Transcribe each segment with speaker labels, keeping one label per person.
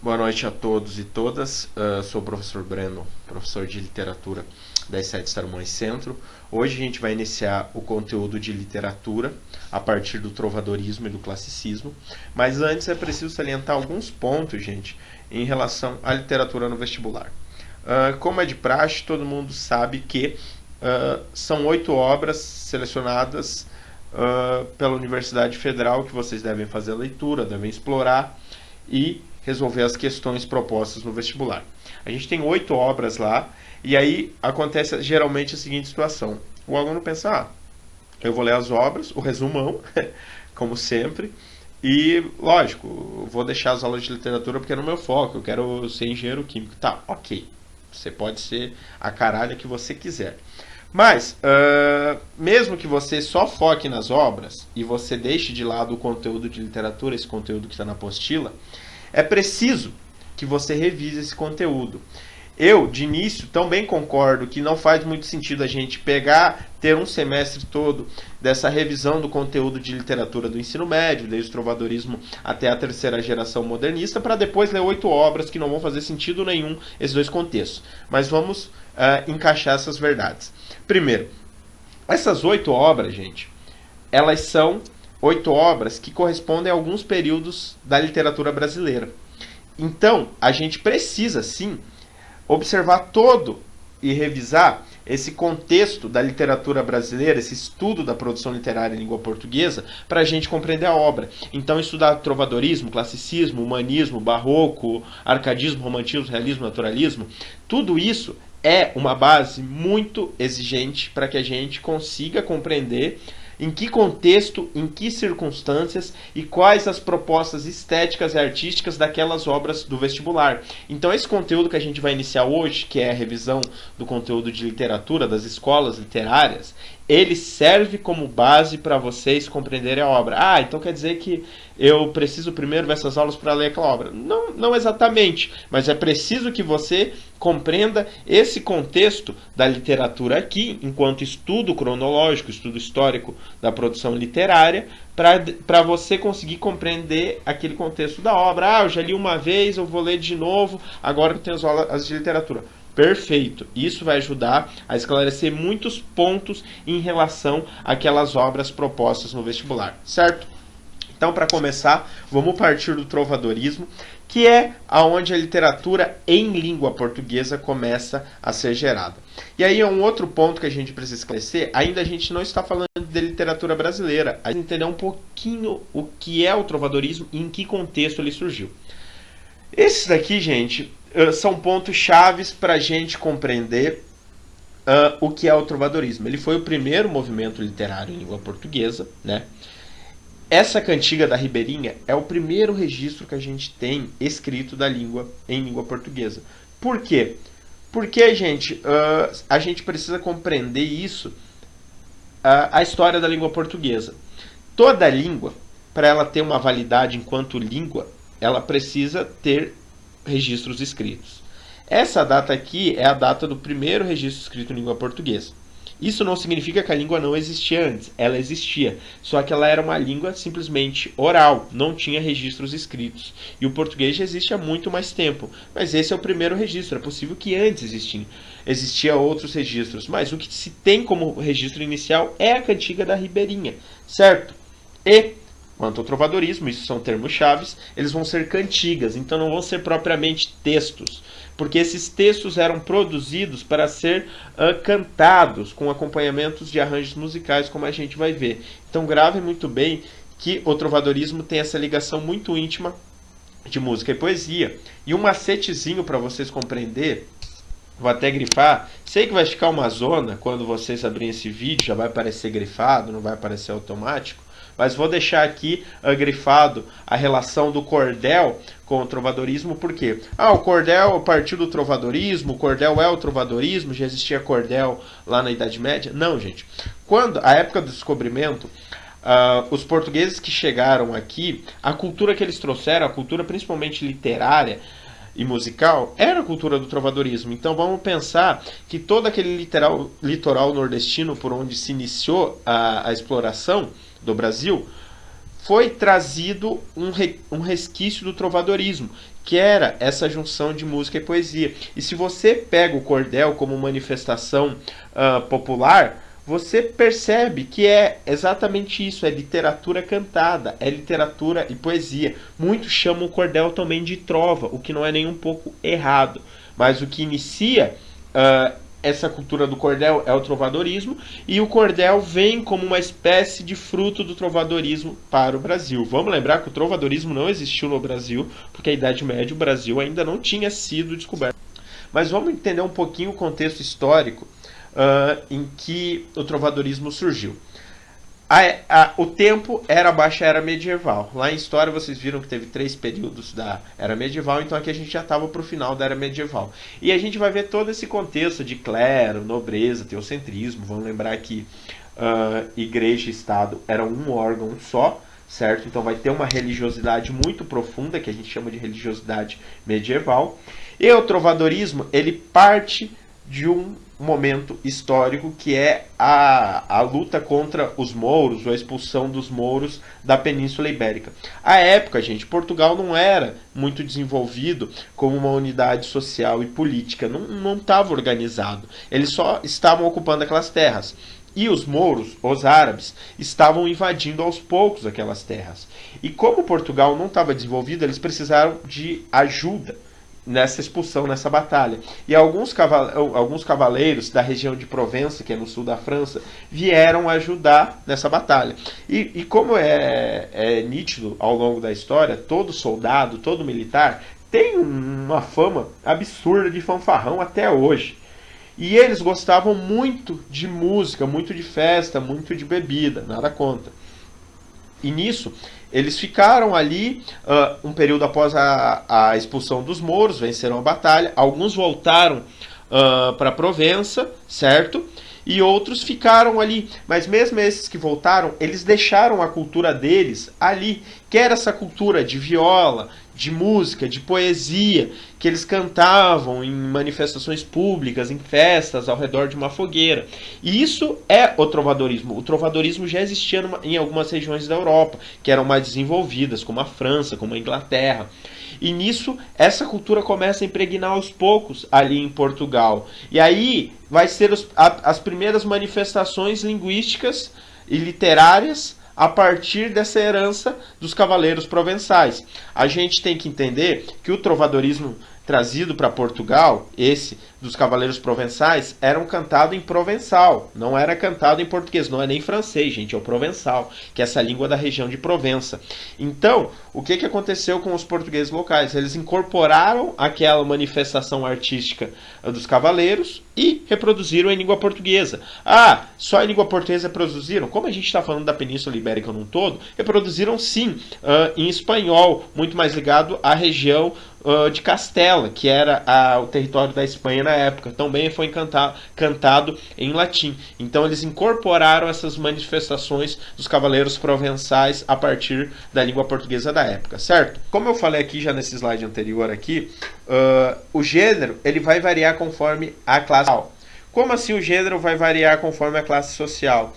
Speaker 1: Boa noite a todos e todas. Sou o professor Breno, professor de literatura da ESET Tarumães Centro. Hoje a gente vai iniciar o conteúdo de literatura a partir do trovadorismo e do classicismo. Mas antes é preciso salientar alguns pontos, gente, em relação à literatura no vestibular. Como é de praxe, todo mundo sabe que são 8 obras selecionadas pela Universidade Federal que vocês devem fazer a leitura, devem explorar e resolver as questões propostas no vestibular. A gente tem 8 obras lá, e aí acontece geralmente a seguinte situação. O aluno pensa, eu vou ler as obras, o resumão, como sempre, e, lógico, vou deixar as aulas de literatura porque é no meu foco, eu quero ser engenheiro químico. Tá, ok, você pode ser a caralha que você quiser. Mas, mesmo que você só foque nas obras e você deixe de lado o conteúdo de literatura, esse conteúdo que está na apostila, é preciso que você revise esse conteúdo. Eu, de início, também concordo que não faz muito sentido a gente ter um semestre todo dessa revisão do conteúdo de literatura do ensino médio, desde o trovadorismo até a terceira geração modernista, para depois ler 8 obras que não vão fazer sentido nenhum esses dois contextos. Mas vamos encaixar essas verdades. Primeiro, essas 8 obras, gente, elas são 8 obras que correspondem a alguns períodos da literatura brasileira. Então, a gente precisa, sim, observar todo e revisar esse contexto da literatura brasileira, esse estudo da produção literária em língua portuguesa, para a gente compreender a obra. Então, estudar trovadorismo, classicismo, humanismo, barroco, arcadismo, romantismo, realismo, naturalismo, tudo isso é uma base muito exigente para que a gente consiga compreender em que contexto, em que circunstâncias e quais as propostas estéticas e artísticas daquelas obras do vestibular. Então esse conteúdo que a gente vai iniciar hoje, que é a revisão do conteúdo de literatura das escolas literárias, ele serve como base para vocês compreenderem a obra. Então quer dizer que eu preciso primeiro ver essas aulas para ler aquela obra. Não exatamente, mas é preciso que você compreenda esse contexto da literatura aqui, enquanto estudo cronológico, estudo histórico da produção literária, para você conseguir compreender aquele contexto da obra. Eu já li uma vez, eu vou ler de novo, agora eu tenho as aulas de literatura. Perfeito. Isso vai ajudar a esclarecer muitos pontos em relação àquelas obras propostas no vestibular, certo? Então, para começar, vamos partir do trovadorismo, que é aonde a literatura em língua portuguesa começa a ser gerada. E aí é um outro ponto que a gente precisa esclarecer. Ainda a gente não está falando de literatura brasileira. A gente entender um pouquinho o que é o trovadorismo e em que contexto ele surgiu. Esses daqui, gente, são pontos chaves para a gente compreender o que é o trovadorismo. Ele foi o primeiro movimento literário em língua portuguesa, né? Essa cantiga da Ribeirinha é o primeiro registro que a gente tem escrito da língua em língua portuguesa. Por quê? Porque, gente, a gente precisa compreender isso, a história da língua portuguesa. Toda língua, para ela ter uma validade enquanto língua, ela precisa ter registros escritos. Essa data aqui é a data do primeiro registro escrito em língua portuguesa. Isso não significa que a língua não existia antes, ela existia, só que ela era uma língua simplesmente oral, não tinha registros escritos. E o português já existe há muito mais tempo, mas esse é o primeiro registro, é possível que antes existia outros registros, mas o que se tem como registro inicial é a cantiga da Ribeirinha, certo? E quanto ao trovadorismo, isso são termos chaves, eles vão ser cantigas, então não vão ser propriamente textos, porque esses textos eram produzidos para ser cantados com acompanhamentos de arranjos musicais, como a gente vai ver. Então gravem muito bem que o trovadorismo tem essa ligação muito íntima de música e poesia. E um macetezinho para vocês compreender, vou até grifar, sei que vai ficar uma zona quando vocês abrirem esse vídeo, já vai aparecer grifado, não vai aparecer automático, mas vou deixar aqui grifado a relação do cordel com o trovadorismo, por quê? O cordel partiu do trovadorismo, o cordel é o trovadorismo, já existia cordel lá na Idade Média? Não, gente. Quando a época do descobrimento, os portugueses que chegaram aqui, a cultura que eles trouxeram, a cultura principalmente literária e musical, era a cultura do trovadorismo. Então vamos pensar que todo aquele litoral nordestino por onde se iniciou a exploração do Brasil foi trazido um resquício do trovadorismo, que era essa junção de música e poesia. E se você pega o cordel como manifestação popular, você percebe que é exatamente isso, é literatura cantada, é literatura e poesia. Muitos chamam o cordel também de trova, o que não é nem um pouco errado. Mas o que inicia essa cultura do cordel é o trovadorismo, e o cordel vem como uma espécie de fruto do trovadorismo para o Brasil. Vamos lembrar que o trovadorismo não existiu no Brasil, porque a Idade Média o Brasil ainda não tinha sido descoberto. Mas vamos entender um pouquinho o contexto histórico em que o trovadorismo surgiu. O tempo era a Baixa Era Medieval. Lá em história vocês viram que teve 3 períodos da Era Medieval, então aqui a gente já estava para o final da Era Medieval. E a gente vai ver todo esse contexto de clero, nobreza, teocentrismo. Vamos lembrar que igreja e Estado eram um órgão só, certo? Então vai ter uma religiosidade muito profunda, que a gente chama de religiosidade medieval. E o trovadorismo, ele parte de um momento histórico que é a luta contra os mouros, ou a expulsão dos mouros da Península Ibérica. À época, gente, Portugal não era muito desenvolvido como uma unidade social e política, não estava organizado. Eles só estavam ocupando aquelas terras. E os mouros, os árabes, estavam invadindo aos poucos aquelas terras. E como Portugal não estava desenvolvido, eles precisaram de ajuda nessa expulsão, nessa batalha. E alguns cavaleiros da região de Provença, que é no sul da França, vieram ajudar nessa batalha. E como é nítido ao longo da história, todo soldado, todo militar tem uma fama absurda de fanfarrão até hoje. E eles gostavam muito de música, muito de festa, muito de bebida, nada contra. E nisso, eles ficaram ali um período após a expulsão dos mouros, venceram a batalha. Alguns voltaram para Provença, certo? E outros ficaram ali. Mas mesmo esses que voltaram, eles deixaram a cultura deles ali, que era essa cultura de viola, de música, de poesia, que eles cantavam em manifestações públicas, em festas, ao redor de uma fogueira. E isso é o trovadorismo. O trovadorismo já existia em algumas regiões da Europa, que eram mais desenvolvidas, como a França, como a Inglaterra. E nisso, essa cultura começa a impregnar aos poucos ali em Portugal. E aí vai ser as primeiras manifestações linguísticas e literárias a partir dessa herança dos cavaleiros provençais. A gente tem que entender que o trovadorismo trazido para Portugal, esse dos cavaleiros provençais, era cantado em provençal, não era cantado em português, não é nem francês, gente, é o provençal, que é essa língua da região de Provença. Então, o que aconteceu com os portugueses locais? Eles incorporaram aquela manifestação artística dos cavaleiros e reproduziram em língua portuguesa. Ah, só em língua portuguesa reproduziram? Como a gente está falando da Península Ibérica num todo, reproduziram sim em espanhol, muito mais ligado à região de Castela, que era o território da Espanha na época. Também foi cantado em latim. Então eles incorporaram essas manifestações dos cavaleiros provençais a partir da língua portuguesa da época, certo? Como eu falei aqui já nesse slide anterior aqui, o gênero ele vai variar conforme a classe social. Como assim o gênero vai variar conforme a classe social?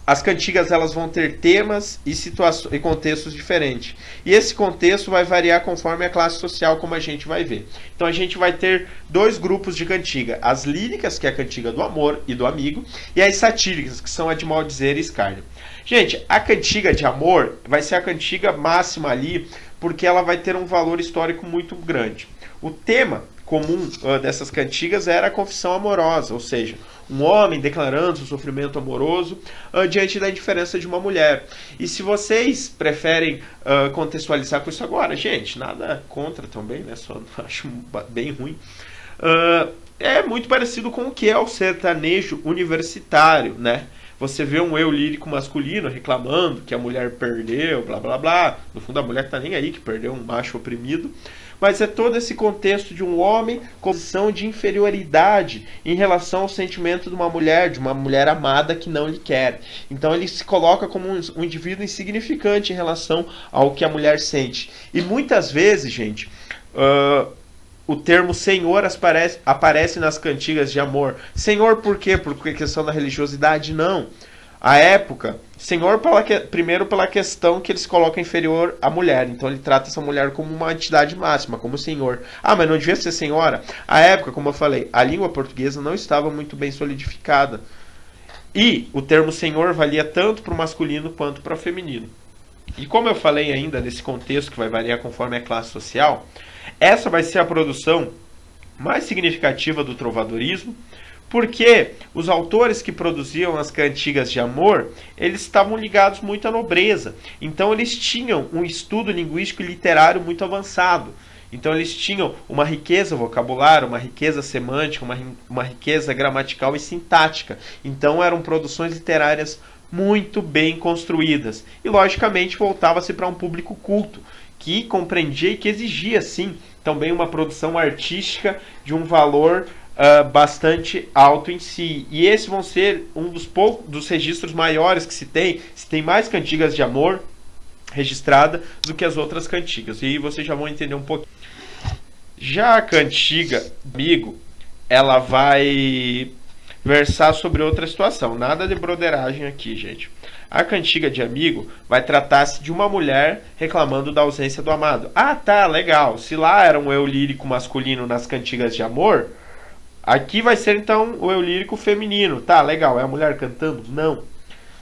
Speaker 1: As cantigas elas vão ter temas e contextos diferentes. E esse contexto vai variar conforme a classe social, como a gente vai ver. Então a gente vai ter 2 grupos de cantiga. As líricas, que é a cantiga do amor e do amigo, e as satíricas, que são a de maldizer e escárnio. Gente, a cantiga de amor vai ser a cantiga máxima ali, porque ela vai ter um valor histórico muito grande. O tema comum dessas cantigas era a confissão amorosa, ou seja, um homem declarando seu sofrimento amoroso diante da indiferença de uma mulher. E se vocês preferem contextualizar com isso agora, gente, nada contra também, né? Só acho bem ruim. É muito parecido com o que é o sertanejo universitário, né? Você vê um eu lírico masculino reclamando que a mulher perdeu, blá blá blá. No fundo a mulher tá nem aí que perdeu um macho oprimido. Mas é todo esse contexto de um homem com posição de inferioridade em relação ao sentimento de uma mulher amada que não lhe quer. Então ele se coloca como um indivíduo insignificante em relação ao que a mulher sente. E muitas vezes, gente, o termo Senhor aparece nas cantigas de amor. Senhor por quê? Por questão da religiosidade? Não. A época, senhor primeiro pela questão que ele se coloca inferior à mulher. Então ele trata essa mulher como uma entidade máxima, como senhor. Ah, mas não devia ser senhora? A época, como eu falei, a língua portuguesa não estava muito bem solidificada. E o termo senhor valia tanto para o masculino quanto para o feminino. E como eu falei ainda nesse contexto que vai variar conforme a classe social, essa vai ser a produção mais significativa do trovadorismo, porque os autores que produziam as cantigas de amor, eles estavam ligados muito à nobreza. Então eles tinham um estudo linguístico e literário muito avançado. Então eles tinham uma riqueza vocabular, uma riqueza semântica, uma riqueza gramatical e sintática. Então eram produções literárias muito bem construídas. E logicamente voltava-se para um público culto, que compreendia e que exigia, sim, também uma produção artística de um valor bastante alto em si. E esses vão ser um dos registros maiores que se tem mais cantigas de amor registrada do que as outras cantigas. E vocês já vão entender um pouquinho. Já a cantiga amigo, ela vai versar sobre outra situação. Nada de broderagem aqui, gente. A cantiga de amigo vai tratar-se de uma mulher reclamando da ausência do amado. Ah, tá, legal. Se lá era um eu lírico masculino nas cantigas de amor, aqui vai ser então o eu lírico feminino. Tá, legal. É a mulher cantando? Não.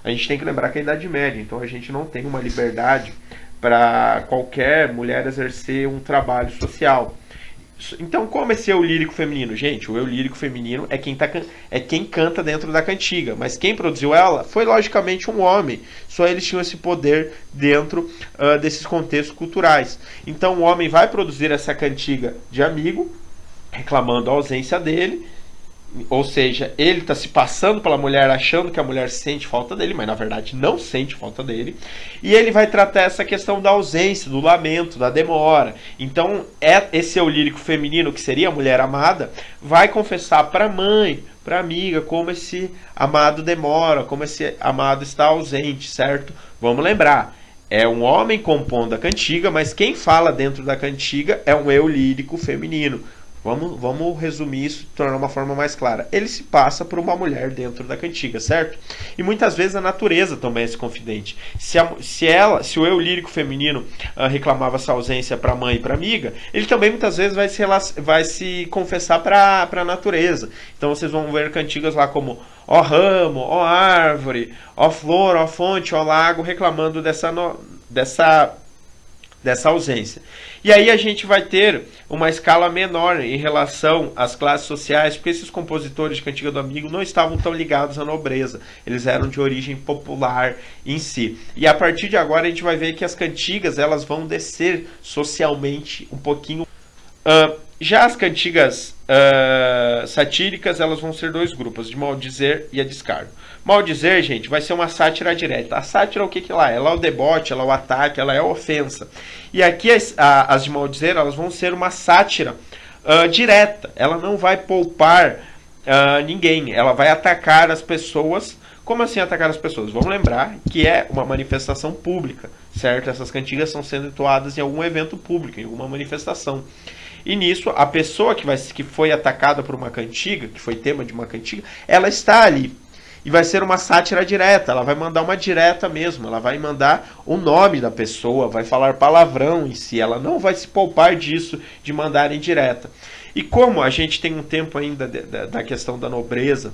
Speaker 1: A gente tem que lembrar que é a Idade Média, então a gente não tem uma liberdade para qualquer mulher exercer um trabalho social. Então, como esse eu lírico feminino? Gente, o eu lírico feminino é quem canta dentro da cantiga, mas quem produziu ela foi logicamente um homem. Só eles tinham esse poder dentro desses contextos culturais. Então, o homem vai produzir essa cantiga de amigo, reclamando a ausência dele. Ou seja, ele está se passando pela mulher, achando que a mulher sente falta dele, mas na verdade não sente falta dele. E ele vai tratar essa questão da ausência, do lamento, da demora. Então, esse eu lírico feminino, que seria a mulher amada, vai confessar para a mãe, para a amiga, como esse amado demora, como esse amado está ausente, certo? Vamos lembrar, é um homem compondo a cantiga, mas quem fala dentro da cantiga é um eu lírico feminino. Vamos resumir isso, tornar uma forma mais clara. Ele se passa por uma mulher dentro da cantiga, certo? E muitas vezes a natureza também é esse confidente. Se o eu lírico feminino reclamava essa ausência para a mãe e para a amiga, ele também muitas vezes vai se confessar para a natureza. Então vocês vão ver cantigas lá como ó ramo, ó árvore, ó flor, ó fonte, ó lago, reclamando dessa ausência. E aí a gente vai ter uma escala menor em relação às classes sociais, porque esses compositores de Cantiga do Amigo não estavam tão ligados à nobreza, eles eram de origem popular em si. E a partir de agora a gente vai ver que as cantigas elas vão descer socialmente um pouquinho. Já as cantigas satíricas, elas vão ser dois grupos, de maldizer e a descargo. Maldizer, gente, vai ser uma sátira direta. A sátira, o que ela é? Ela é o deboche, ela é o ataque, ela é a ofensa. E aqui as de maldizer, elas vão ser uma sátira direta. Ela não vai poupar ninguém. Ela vai atacar as pessoas. Como assim atacar as pessoas? Vamos lembrar que é uma manifestação pública, certo? Essas cantigas estão sendo entoadas em algum evento público, em alguma manifestação. E nisso, a pessoa que foi atacada por uma cantiga, que foi tema de uma cantiga, ela está ali. E vai ser uma sátira direta, ela vai mandar uma direta mesmo, ela vai mandar o nome da pessoa, vai falar palavrão em si, ela não vai se poupar disso, de mandar em direta. E como a gente tem um tempo ainda da questão da nobreza,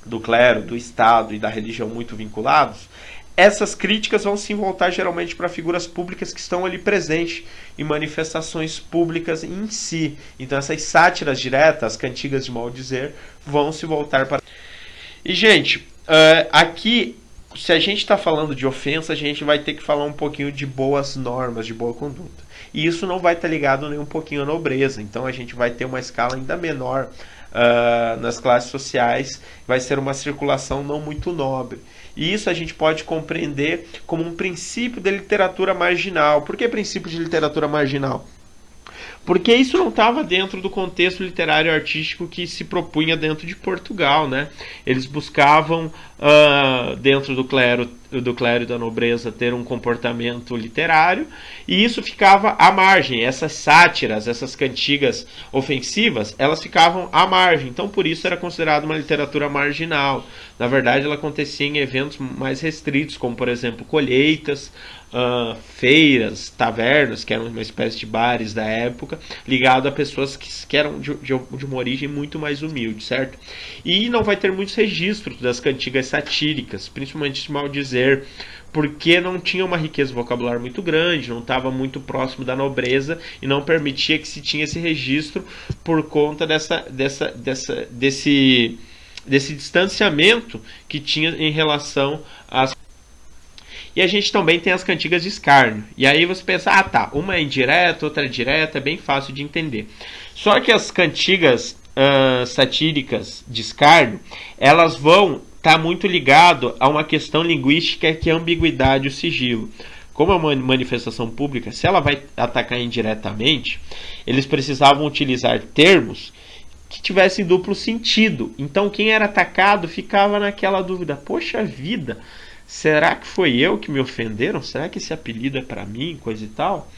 Speaker 1: do clero, do Estado e da religião muito vinculados, essas críticas vão se voltar geralmente para figuras públicas que estão ali presentes em manifestações públicas em si. Então essas sátiras diretas, as cantigas de maldizer, vão se voltar para... E, gente, aqui, se a gente está falando de ofensa, a gente vai ter que falar um pouquinho de boas normas, de boa conduta. E isso não vai estar ligado nem um pouquinho à nobreza. Então a gente vai ter uma escala ainda menor nas classes sociais, vai ser uma circulação não muito nobre. E isso a gente pode compreender como um princípio de literatura marginal. Por que princípio de literatura marginal? Porque isso não estava dentro do contexto literário e artístico que se propunha dentro de Portugal, né? Eles buscavam, dentro do clero, do clero e da nobreza ter um comportamento literário, e isso ficava à margem. Essas sátiras, essas cantigas ofensivas, elas ficavam à margem. Então, por isso era considerada uma literatura marginal. Na verdade, ela acontecia em eventos mais restritos, como, por exemplo, colheitas, feiras, tavernas, que eram uma espécie de bares da época, ligado a pessoas que eram de uma origem muito mais humilde, certo? E não vai ter muitos registros das cantigas satíricas, principalmente de maldizer, porque não tinha uma riqueza vocabular muito grande, não estava muito próximo da nobreza e não permitia que se tinha esse registro por conta desse distanciamento que tinha em relação às. E a gente também tem as cantigas de escárnio. E aí você pensa, tá, uma é indireta, outra é direta, é bem fácil de entender. Só que as cantigas satíricas de escárnio, elas vão estar muito ligado a uma questão linguística que é a ambiguidade e o sigilo. Como é uma manifestação pública, se ela vai atacar indiretamente, eles precisavam utilizar termos que tivessem duplo sentido. Então quem era atacado ficava naquela dúvida, poxa vida, será que foi eu que me ofenderam? Será que esse apelido é para mim? Coisa e tal.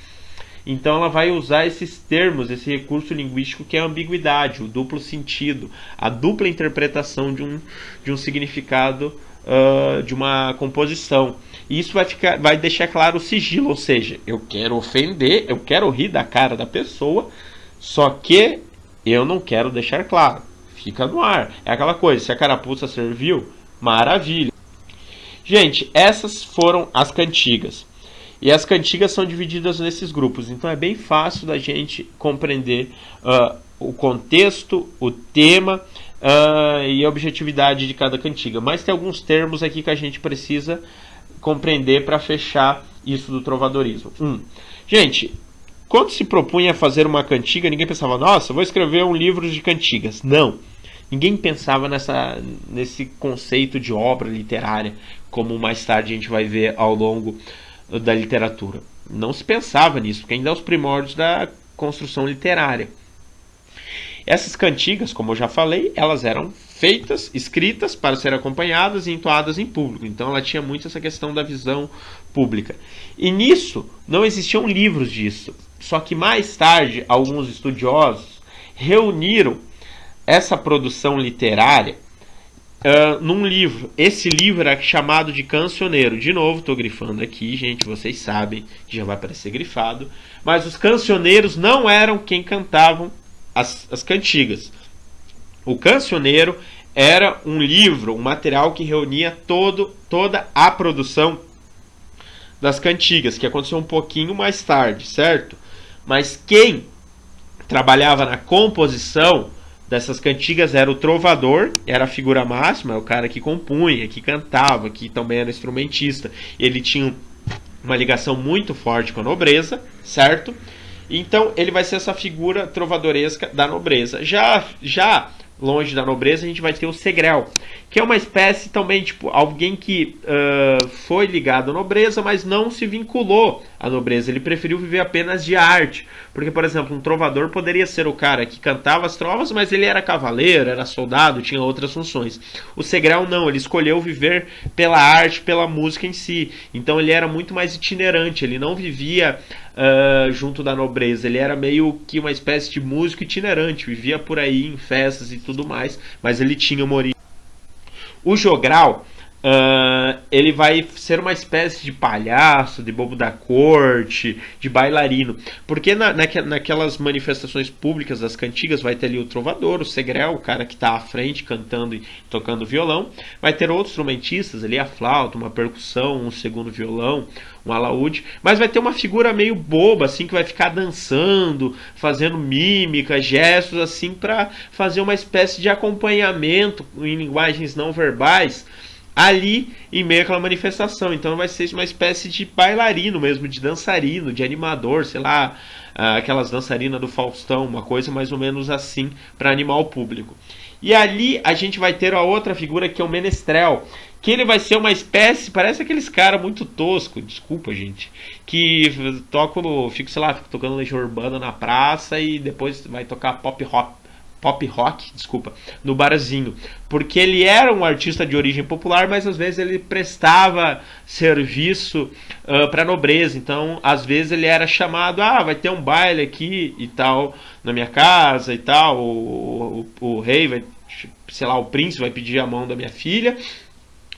Speaker 1: Então ela vai usar esses termos, esse recurso linguístico que é a ambiguidade, o duplo sentido, a dupla interpretação de um significado de uma composição. E isso vai deixar claro o sigilo, ou seja, eu quero ofender, eu quero rir da cara da pessoa, só que eu não quero deixar claro. Fica no ar. É aquela coisa, se a carapuça serviu, maravilha. Gente, essas foram as cantigas. E as cantigas são divididas nesses grupos. Então é bem fácil da gente compreender o contexto, o tema e a objetividade de cada cantiga. Mas tem alguns termos aqui que a gente precisa compreender para fechar isso do trovadorismo. Gente, quando se propunha fazer uma cantiga, ninguém pensava, nossa, vou escrever um livro de cantigas. Não. Ninguém pensava nesse conceito de obra literária, como mais tarde a gente vai ver ao longo da literatura. Não se pensava nisso, porque ainda é os primórdios da construção literária. Essas cantigas, como eu já falei, elas eram feitas, escritas para serem acompanhadas e entoadas em público. Então ela tinha muito essa questão da visão pública. E nisso não existiam livros disso. Só que mais tarde, alguns estudiosos reuniram essa produção literária num livro. Esse livro era chamado de Cancioneiro. De novo, estou grifando aqui, gente, vocês sabem que já vai aparecer grifado. Mas os cancioneiros não eram quem cantavam as cantigas. O Cancioneiro era um livro, um material que reunia toda a produção das cantigas, que aconteceu um pouquinho mais tarde, certo? Mas quem trabalhava na composição dessas cantigas era o trovador, era a figura máxima, o cara que compunha, que cantava, que também era instrumentista. Ele tinha uma ligação muito forte com a nobreza, certo? Então ele vai ser essa figura trovadoresca da nobreza. Já longe da nobreza, a gente vai ter o segrel, que é uma espécie também, tipo, alguém que foi ligado à nobreza, mas não se vinculou à nobreza. Ele preferiu viver apenas de arte. Porque, por exemplo, um trovador poderia ser o cara que cantava as trovas, mas ele era cavaleiro, era soldado, tinha outras funções. O segrel não, ele escolheu viver pela arte, pela música em si. Então ele era muito mais itinerante, ele não vivia junto da nobreza. Ele era meio que uma espécie de músico itinerante, vivia por aí em festas e tudo mais, mas ele tinha uma origem. O jogral, ele vai ser uma espécie de palhaço, de bobo da corte, de bailarino, porque naquelas manifestações públicas das cantigas vai ter ali o trovador, o segrel, o cara que está à frente cantando e tocando violão, vai ter outros instrumentistas ali, a flauta, uma percussão, um segundo violão, um alaúde, mas vai ter uma figura meio boba, assim, que vai ficar dançando, fazendo mímica, gestos, assim, para fazer uma espécie de acompanhamento em linguagens não verbais ali em meio àquela manifestação. Então vai ser uma espécie de bailarino mesmo, de dançarino, de animador, sei lá, aquelas dançarinas do Faustão, uma coisa mais ou menos assim, para animar o público. E ali a gente vai ter a outra figura, que é o menestrel, que ele vai ser uma espécie, parece aqueles caras muito tosco, desculpa gente, que fico tocando Legião Urbana na praça e depois vai tocar pop pop rock, desculpa, no barzinho, porque ele era um artista de origem popular, mas às vezes ele prestava serviço para nobreza, então às vezes ele era chamado, vai ter um baile aqui e tal, na minha casa e tal, o rei vai, sei lá, o príncipe vai pedir a mão da minha filha,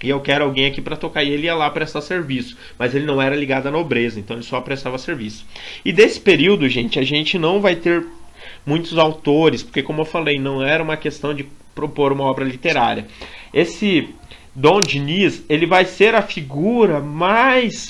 Speaker 1: e eu quero alguém aqui para tocar, e ele ia lá prestar serviço, mas ele não era ligado à nobreza, então ele só prestava serviço. E desse período, gente, a gente não vai ter muitos autores, porque como eu falei, não era uma questão de propor uma obra literária. Esse Dom Diniz, ele vai ser a figura mais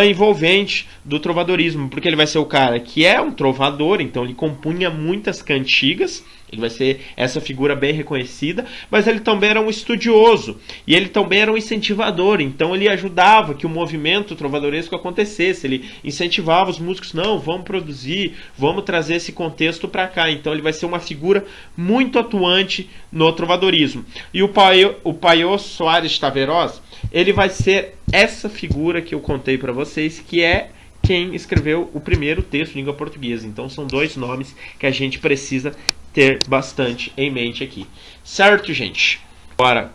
Speaker 1: envolvente do trovadorismo, porque ele vai ser o cara que é um trovador, então ele compunha muitas cantigas, ele vai ser essa figura bem reconhecida, mas ele também era um estudioso, e ele também era um incentivador, então ele ajudava que o movimento trovadoresco acontecesse, ele incentivava os músicos, não, vamos produzir, vamos trazer esse contexto para cá, então ele vai ser uma figura muito atuante no trovadorismo. E o Paiô Soares Taveroz, ele vai ser essa figura que eu contei para vocês, que é quem escreveu o primeiro texto em língua portuguesa. Então são dois nomes que a gente precisa ter bastante em mente aqui. Certo, gente? Agora,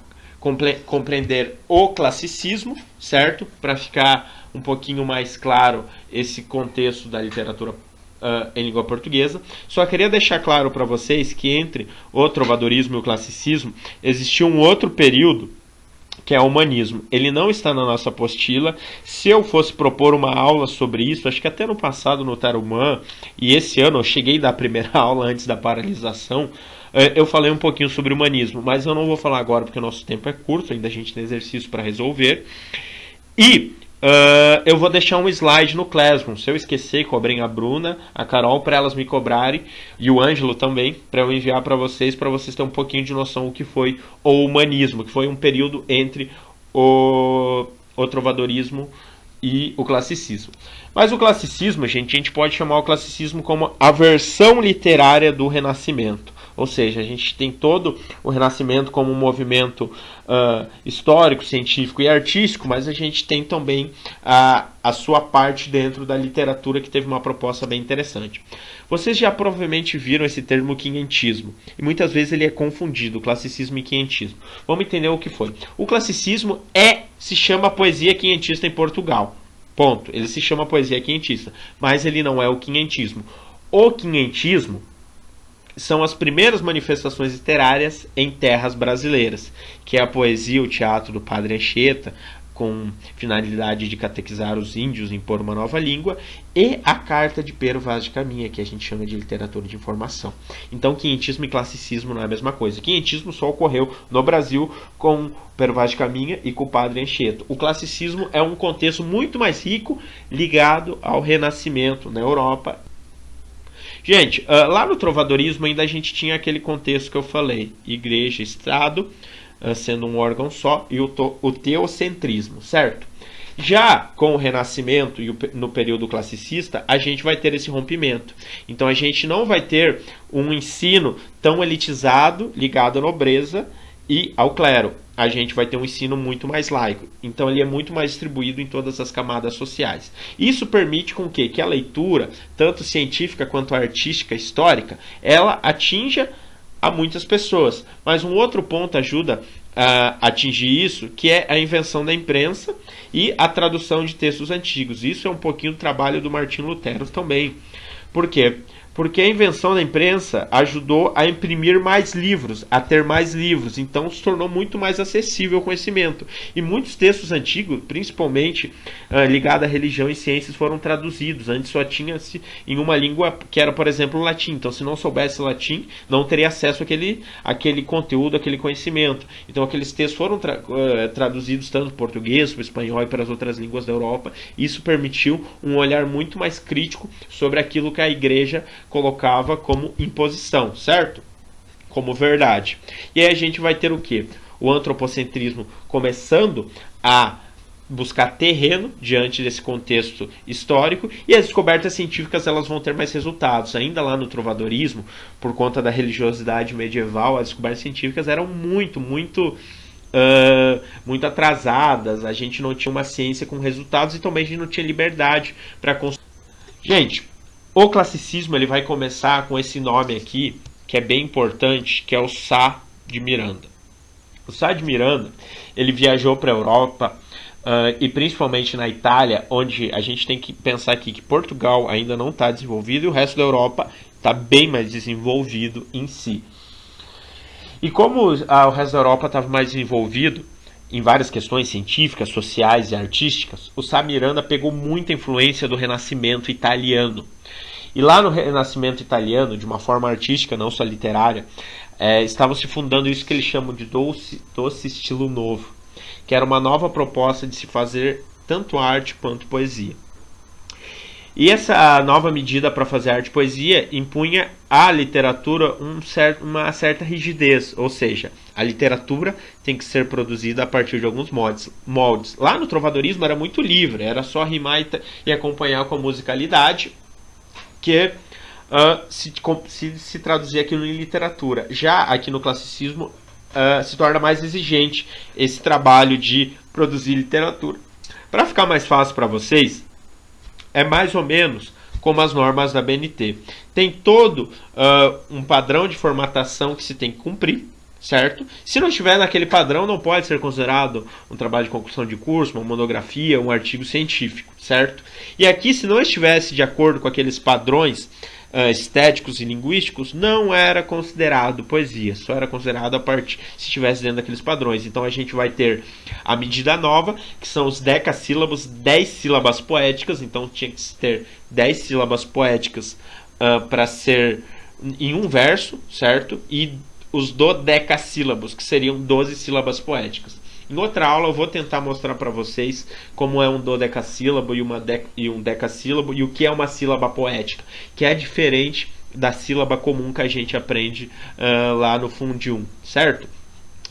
Speaker 1: compreender o classicismo, certo? Para ficar um pouquinho mais claro esse contexto da literatura em língua portuguesa. Só queria deixar claro para vocês que entre o trovadorismo e o classicismo existiu um outro período, que é o humanismo. Ele não está na nossa apostila. Se eu fosse propor uma aula sobre isso, acho que até no passado no Tarumã, e esse ano eu cheguei da primeira aula antes da paralisação, eu falei um pouquinho sobre humanismo, mas eu não vou falar agora porque o nosso tempo é curto, ainda a gente tem exercício para resolver. E eu vou deixar um slide no Classroom. Se eu esquecer, cobrem a Bruna, a Carol, para elas me cobrarem, e o Ângelo também, para eu enviar para vocês terem um pouquinho de noção do que foi o humanismo, que foi um período entre o trovadorismo e o classicismo. Mas o classicismo, gente, a gente pode chamar o classicismo como a versão literária do Renascimento. Ou seja, a gente tem todo o Renascimento como um movimento histórico, científico e artístico, mas a gente tem também a sua parte dentro da literatura que teve uma proposta bem interessante. Vocês já provavelmente viram esse termo quinhentismo, e muitas vezes ele é confundido, classicismo e quinhentismo. Vamos entender o que foi. O classicismo se chama poesia quinhentista em Portugal. Ponto. Ele se chama poesia quinhentista, mas ele não é o quinhentismo. O quinhentismo são as primeiras manifestações literárias em terras brasileiras, que é a poesia, o teatro do Padre Anchieta, com finalidade de catequizar os índios, impor uma nova língua, e a carta de Pero Vaz de Caminha, que a gente chama de literatura de informação. Então, quinhentismo e classicismo não é a mesma coisa. Quinhentismo só ocorreu no Brasil com Pero Vaz de Caminha e com o Padre Anchieta. O classicismo é um contexto muito mais rico, ligado ao Renascimento na Europa. Gente, lá no trovadorismo ainda a gente tinha aquele contexto que eu falei, igreja, estado, sendo um órgão só, e o teocentrismo, certo? Já com o Renascimento e no período classicista, a gente vai ter esse rompimento. Então a gente não vai ter um ensino tão elitizado, ligado à nobreza e ao clero. A gente vai ter um ensino muito mais laico. Então ele é muito mais distribuído em todas as camadas sociais. Isso permite com que a leitura, tanto científica quanto artística, histórica, ela atinja a muitas pessoas. Mas um outro ponto ajuda a atingir isso, que é a invenção da imprensa e a tradução de textos antigos. Isso é um pouquinho do trabalho do Martinho Lutero também. Por quê? Porque a invenção da imprensa ajudou a imprimir mais livros, a ter mais livros, então se tornou muito mais acessível o conhecimento. E muitos textos antigos, principalmente ligados à religião e ciências, foram traduzidos. Antes só tinha-se em uma língua que era, por exemplo, o latim. Então, se não soubesse latim, não teria acesso àquele conteúdo, àquele conhecimento. Então, aqueles textos foram traduzidos tanto para o português, para o espanhol e para as outras línguas da Europa. Isso permitiu um olhar muito mais crítico sobre aquilo que a igreja colocava como imposição, certo? Como verdade. E aí a gente vai ter o quê? O antropocentrismo começando a buscar terreno diante desse contexto histórico, e as descobertas científicas elas vão ter mais resultados. Ainda lá no trovadorismo, por conta da religiosidade medieval, as descobertas científicas eram muito atrasadas. A gente não tinha uma ciência com resultados e também a gente não tinha liberdade para construir. Gente, o classicismo ele vai começar com esse nome aqui, que é bem importante, que é o Sá de Miranda. O Sá de Miranda, ele viajou para a Europa e principalmente na Itália, onde a gente tem que pensar aqui que Portugal ainda não está desenvolvido e o resto da Europa está bem mais desenvolvido em si. E como o resto da Europa estava mais desenvolvido em várias questões científicas, sociais e artísticas, o Sá Miranda pegou muita influência do Renascimento italiano. E lá no Renascimento italiano, de uma forma artística, não só literária, estavam se fundando isso que eles chamam de doce estilo novo, que era uma nova proposta de se fazer tanto arte quanto poesia. E essa nova medida para fazer arte e poesia impunha à literatura uma certa rigidez, ou seja, a literatura tem que ser produzida a partir de alguns moldes. Lá no trovadorismo era muito livre, era só rimar e acompanhar com a musicalidade, que se traduzia aquilo em literatura. Já aqui no classicismo se torna mais exigente esse trabalho de produzir literatura. Para ficar mais fácil para vocês, é mais ou menos como as normas da BNT. Tem todo um padrão de formatação que se tem que cumprir, certo? Se não estiver naquele padrão, não pode ser considerado um trabalho de conclusão de curso, uma monografia, um artigo científico, certo? E aqui, se não estivesse de acordo com aqueles padrões estéticos e linguísticos, não era considerado poesia, só era considerado a partir se estivesse dentro daqueles padrões. Então a gente vai ter a medida nova, que são os decassílabos, 10 sílabas poéticas, então tinha que ter 10 sílabas poéticas para ser em um verso, certo? E os dodecassílabos, que seriam 12 sílabas poéticas. Em outra aula eu vou tentar mostrar para vocês como é um dodecassílabo e um decassílabo e o que é uma sílaba poética, que é diferente da sílaba comum que a gente aprende lá no Fundi 1, certo?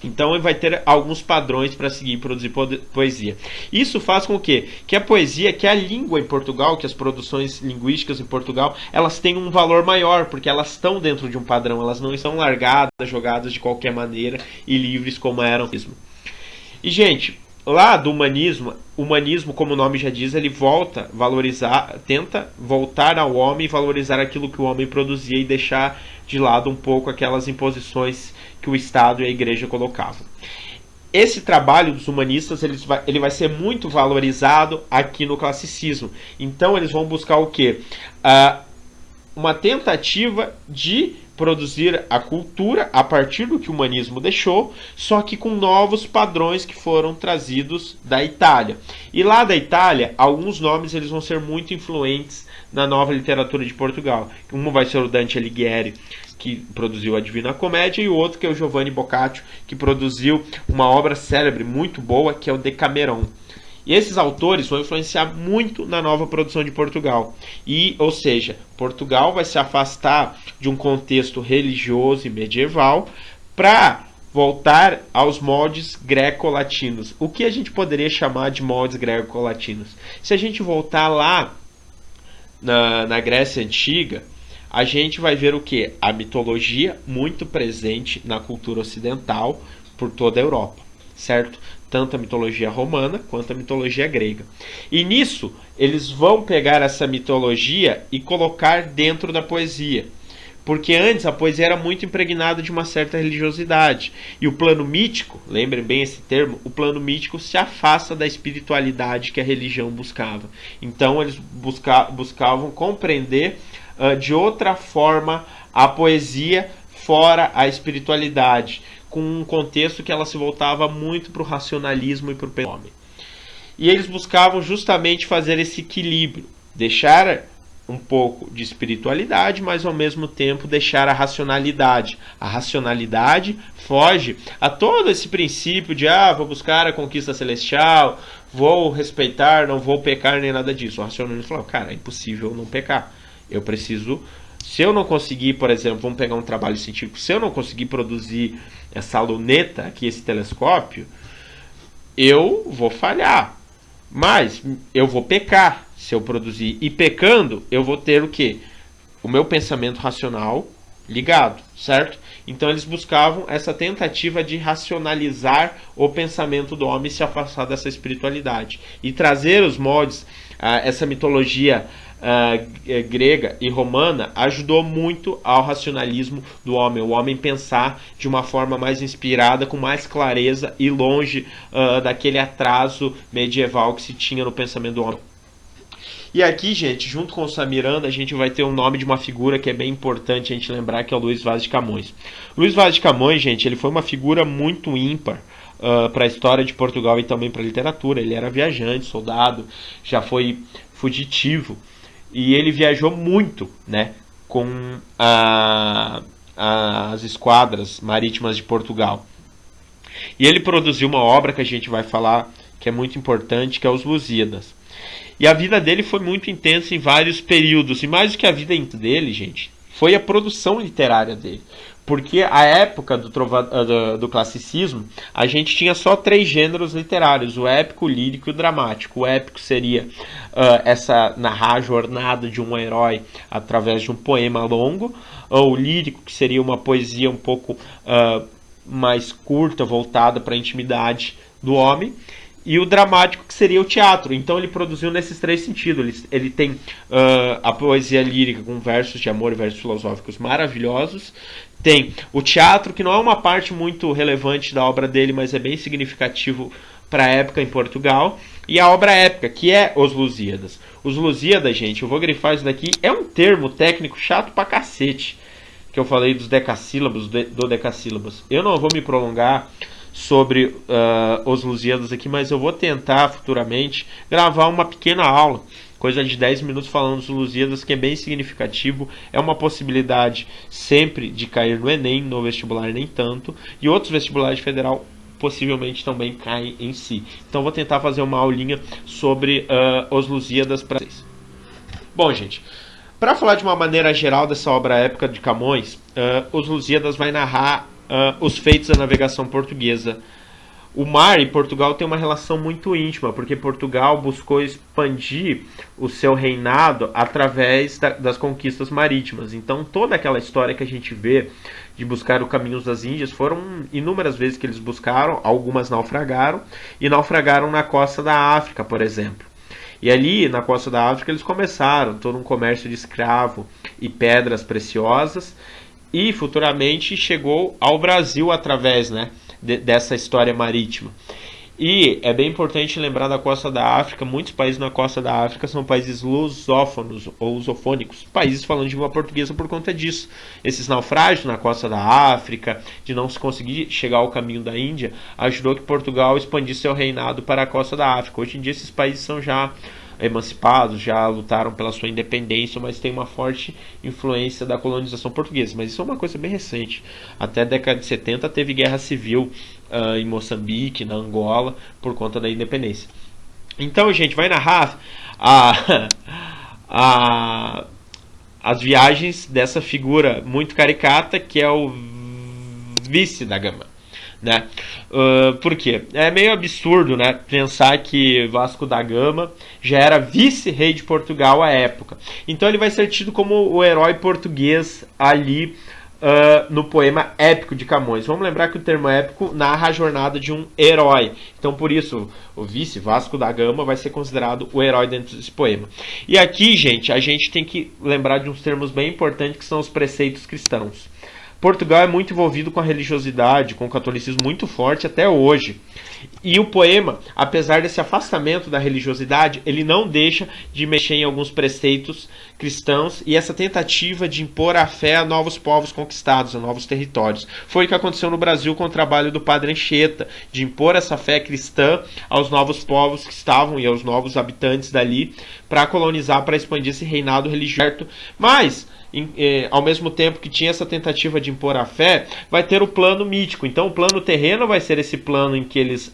Speaker 1: Então ele vai ter alguns padrões para seguir e produzir poesia. Isso faz com que a poesia, que a língua em Portugal, que as produções linguísticas em Portugal, elas tenham um valor maior, porque elas estão dentro de um padrão, elas não estão largadas, jogadas de qualquer maneira e livres como eram mesmo. E, gente, lá do humanismo, como o nome já diz, ele tenta voltar ao homem e valorizar aquilo que o homem produzia e deixar de lado um pouco aquelas imposições que o Estado e a Igreja colocavam. Esse trabalho dos humanistas ele vai ser muito valorizado aqui no classicismo. Então eles vão buscar o quê? Uma tentativa de produzir a cultura a partir do que o humanismo deixou, só que com novos padrões que foram trazidos da Itália. E lá da Itália, alguns nomes eles vão ser muito influentes na nova literatura de Portugal. Um vai ser o Dante Alighieri, que produziu a Divina Comédia, e o outro que é o Giovanni Boccaccio, que produziu uma obra célebre muito boa, que é o Decameron. E esses autores vão influenciar muito na nova produção de Portugal. Ou seja, Portugal vai se afastar de um contexto religioso e medieval para voltar aos moldes greco-latinos. O que a gente poderia chamar de moldes greco-latinos? Se a gente voltar lá na Grécia Antiga, a gente vai ver o quê? A mitologia muito presente na cultura ocidental por toda a Europa, certo? Tanto a mitologia romana quanto a mitologia grega. E nisso, eles vão pegar essa mitologia e colocar dentro da poesia. Porque antes a poesia era muito impregnada de uma certa religiosidade. E o plano mítico, lembrem bem esse termo, o plano mítico se afasta da espiritualidade que a religião buscava. Então eles buscavam compreender de outra forma a poesia fora a espiritualidade, com um contexto que ela se voltava muito para o racionalismo e para o homem. E eles buscavam justamente fazer esse equilíbrio, deixar um pouco de espiritualidade, mas ao mesmo tempo deixar a racionalidade. A racionalidade foge a todo esse princípio de vou buscar a conquista celestial, vou respeitar, não vou pecar nem nada disso. O racionalismo falou, cara, é impossível não pecar. Eu preciso... Se eu não conseguir, por exemplo, vamos pegar um trabalho científico, se eu não conseguir produzir essa luneta aqui, esse telescópio, eu vou falhar. Mas eu vou pecar se eu produzir. E pecando, eu vou ter o quê? O meu pensamento racional ligado, certo? Então eles buscavam essa tentativa de racionalizar o pensamento do homem e se afastar dessa espiritualidade. E trazer os moldes, essa mitologia grega e romana ajudou muito ao racionalismo do homem, o homem pensar de uma forma mais inspirada, com mais clareza e longe daquele atraso medieval que se tinha no pensamento do homem. E aqui, gente, junto com o Samiranda, a gente vai ter o nome de uma figura que é bem importante a gente lembrar, que é o Luís Vaz de Camões. Luís Vaz de Camões, gente, ele foi uma figura muito ímpar para a história de Portugal e também para a literatura. Ele era viajante, soldado, já foi fugitivo. E ele viajou muito, né, com as esquadras marítimas de Portugal. E ele produziu uma obra que a gente vai falar que é muito importante, que é os Lusíadas. E a vida dele foi muito intensa em vários períodos. E mais do que a vida dele, gente, foi a produção literária dele. Porque a época do classicismo, a gente tinha só 3 gêneros literários: o épico, o lírico e o dramático. O épico seria narrar a jornada de um herói através de um poema longo. O lírico, que seria uma poesia um pouco mais curta, voltada para a intimidade do homem. E o dramático, que seria o teatro. Então ele produziu nesses 3 sentidos. Ele tem a poesia lírica com versos de amor e versos filosóficos maravilhosos. Tem o teatro, que não é uma parte muito relevante da obra dele, mas é bem significativo para a época em Portugal. E a obra épica, que é Os Lusíadas. Os Lusíadas, gente, eu vou grifar isso daqui, é um termo técnico chato pra cacete, que eu falei dos decassílabos, do decassílabos. Eu não vou me prolongar sobre Os Lusíadas aqui, mas eu vou tentar futuramente gravar uma pequena aula, coisa de 10 minutos, falando dos Lusíadas, que é bem significativo. É uma possibilidade sempre de cair no Enem, no vestibular nem tanto, e outros vestibulares de federal possivelmente também caem em si. Então vou tentar fazer uma aulinha sobre Os Lusíadas para vocês. Bom, gente, para falar de uma maneira geral dessa obra épica de Camões, Os Lusíadas vai narrar os feitos da navegação portuguesa. O mar e Portugal têm uma relação muito íntima, porque Portugal buscou expandir o seu reinado através das conquistas marítimas. Então toda aquela história que a gente vê de buscar o caminho das Índias, foram inúmeras vezes que eles buscaram, algumas naufragaram, e naufragaram na costa da África, por exemplo. E ali, na costa da África, eles começaram todo um comércio de escravo e pedras preciosas, e futuramente chegou ao Brasil através, né, dessa história marítima. E é bem importante lembrar da costa da África. Muitos países na costa da África são países lusófonos ou lusofônicos, países falando de língua portuguesa por conta disso. Esses naufrágios na costa da África, de não se conseguir chegar ao caminho da Índia, ajudou que Portugal expandisse seu reinado para a costa da África. Hoje em dia esses países são já emancipados, já lutaram pela sua independência, mas tem uma forte influência da colonização portuguesa. Mas isso é uma coisa bem recente. Até a década de 70 teve guerra civil em Moçambique, na Angola, por conta da independência. Então, gente, vai narrar as viagens dessa figura muito caricata, que é o vice da Gama. Né? Por quê? É meio absurdo, né, pensar que Vasco da Gama já era vice-rei de Portugal à época. Então ele vai ser tido como o herói português ali no poema épico de Camões. Vamos lembrar que o termo épico narra a jornada de um herói. Então por isso o vice Vasco da Gama vai ser considerado o herói dentro desse poema. E aqui, gente, a gente tem que lembrar de uns termos bem importantes, que são os preceitos cristãos. Portugal é muito envolvido com a religiosidade, com o catolicismo muito forte até hoje. E o poema, apesar desse afastamento da religiosidade, ele não deixa de mexer em alguns preceitos cristãos e essa tentativa de impor a fé a novos povos conquistados, a novos territórios. Foi o que aconteceu no Brasil com o trabalho do Padre Anchieta, de impor essa fé cristã aos novos povos que estavam e aos novos habitantes dali, para colonizar, para expandir esse reinado religioso. Mas ao mesmo tempo que tinha essa tentativa de impor a fé, vai ter o plano mítico. Então o plano terreno vai ser esse plano em que eles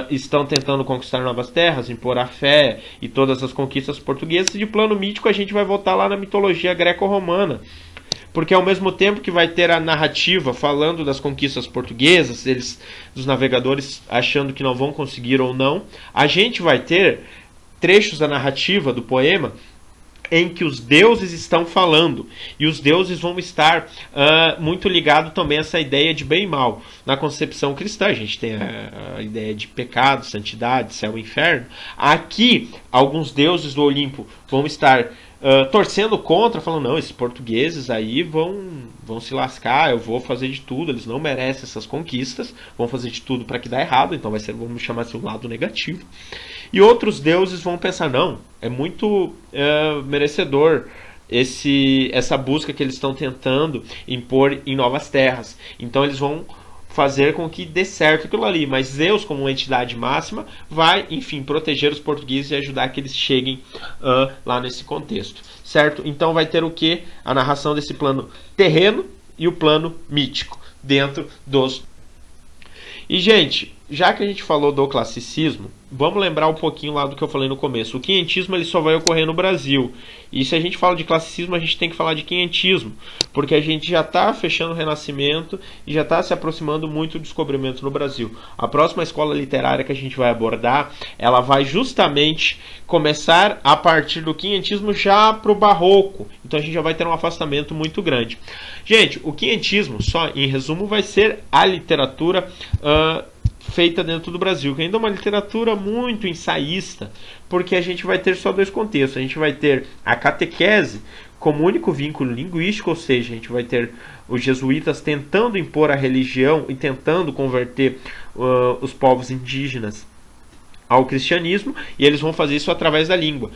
Speaker 1: estão tentando conquistar novas terras, impor a fé e todas as conquistas portuguesas. E o plano mítico a gente vai voltar lá na mitologia greco-romana, porque ao mesmo tempo que vai ter a narrativa falando das conquistas portuguesas, eles, dos navegadores, achando que não vão conseguir ou não, a gente vai ter trechos da narrativa do poema em que os deuses estão falando. E os deuses vão estar muito ligados também a essa ideia de bem e mal. Na concepção cristã, a gente tem a ideia de pecado, santidade, céu e inferno. Aqui, alguns deuses do Olimpo vão estar torcendo contra, falando, não, esses portugueses aí vão se lascar, eu vou fazer de tudo, eles não merecem essas conquistas, vão fazer de tudo para que dá errado, então vai ser, vamos chamar assim, um lado negativo. E outros deuses vão pensar, não, é muito merecedor essa busca que eles estão tentando impor em novas terras. Então eles vão fazer com que dê certo aquilo ali, mas Zeus, como uma entidade máxima, vai, enfim, proteger os portugueses e ajudar que eles cheguem lá nesse contexto, certo? Então vai ter o que? A narração desse plano terreno e o plano mítico dentro dos... E, gente, já que a gente falou do classicismo, vamos lembrar um pouquinho lá do que eu falei no começo. O quinhentismo ele só vai ocorrer no Brasil. E se a gente fala de classicismo, a gente tem que falar de quinhentismo, porque a gente já está fechando o Renascimento e já está se aproximando muito do descobrimento no Brasil. A próxima escola literária que a gente vai abordar, ela vai justamente começar a partir do quinhentismo já para o barroco. Então a gente já vai ter um afastamento muito grande. Gente, o quinhentismo, só em resumo, vai ser a literatura feita dentro do Brasil, que ainda é uma literatura muito ensaísta, porque a gente vai ter só dois contextos. A gente vai ter a catequese como único vínculo linguístico, ou seja, a gente vai ter os jesuítas tentando impor a religião e tentando converter os povos indígenas ao cristianismo, e eles vão fazer isso através da língua.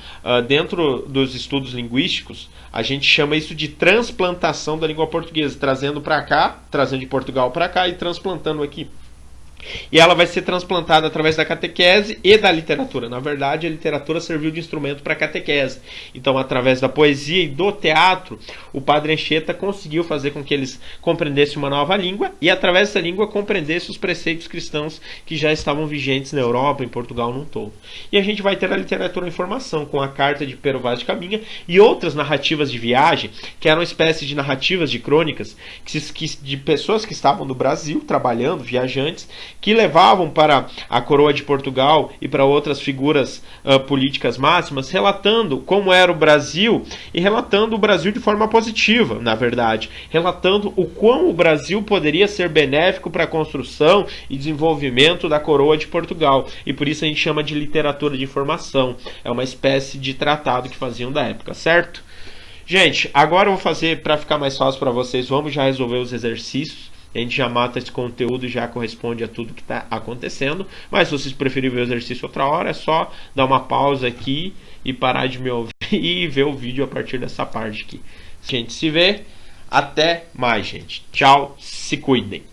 Speaker 1: Dentro dos estudos linguísticos, a gente chama isso de transplantação da língua portuguesa, trazendo para cá, trazendo de Portugal para cá e transplantando aqui. E ela vai ser transplantada através da catequese e da literatura. Na verdade, a literatura serviu de instrumento para a catequese. Então, através da poesia e do teatro, o Padre Anchieta conseguiu fazer com que eles compreendessem uma nova língua e, através dessa língua, compreendessem os preceitos cristãos que já estavam vigentes na Europa, em Portugal num todo. E a gente vai ter a literatura em formação, com a carta de Pero Vaz de Caminha e outras narrativas de viagem, que eram uma espécie de narrativas de crônicas de pessoas que estavam no Brasil, trabalhando, viajantes, que levavam para a coroa de Portugal e para outras figuras políticas máximas, relatando como era o Brasil e relatando o Brasil de forma positiva, na verdade, relatando o quão o Brasil poderia ser benéfico para a construção e desenvolvimento da coroa de Portugal. E por isso a gente chama de literatura de informação. É uma espécie de tratado que faziam da época, certo? Gente, agora eu vou fazer, para ficar mais fácil para vocês, vamos já resolver os exercícios. A gente já mata esse conteúdo e já corresponde a tudo que está acontecendo. Mas se vocês preferirem ver o exercício outra hora, é só dar uma pausa aqui e parar de me ouvir e ver o vídeo a partir dessa parte aqui. A gente se vê. Até mais, gente. Tchau. Se cuidem.